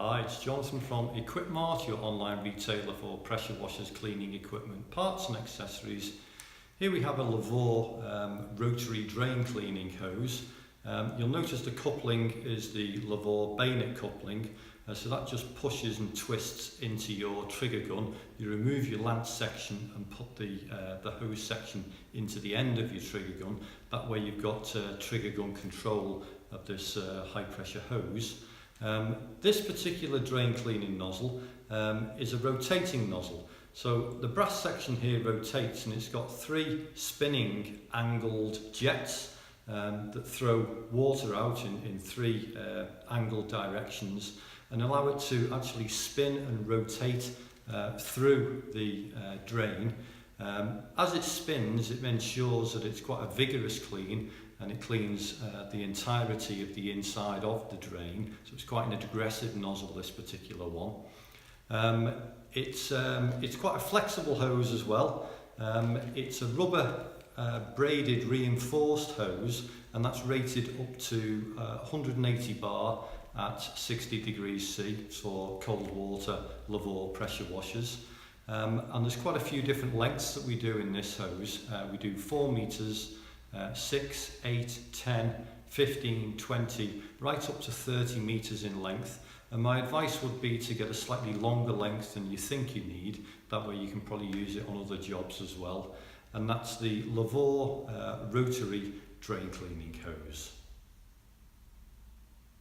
Hi, it's Jonathan from Equipmart, your online retailer for pressure washers, cleaning equipment, parts and accessories. Here we have a Lavore rotary drain cleaning hose. You'll notice the coupling is the Lavore bayonet coupling, so that just pushes and twists into your trigger gun. You remove your lance section and put the hose section into the end of your trigger gun. That way you've got trigger gun control of this high pressure hose. This particular drain cleaning nozzle is a rotating nozzle. So the brass section here rotates, and it's got three spinning angled jets that throw water out in three angled directions and allow it to actually spin and rotate through the drain. As it spins, it ensures that it's quite a vigorous clean, and it cleans the entirety of the inside of the drain. So it's quite an aggressive nozzle, this particular one. It's quite a flexible hose as well. It's a rubber braided reinforced hose, and that's rated up to 180 bar at 60 degrees C for cold water Lavore pressure washers. And there's quite a few different lengths that we do in this hose. We do 4 meters, 6, 8, 10, 15, 20, right up to 30 meters in length. And my advice would be to get a slightly longer length than you think you need. That way you can probably use it on other jobs as well. And that's the Lavore rotary drain cleaning hose.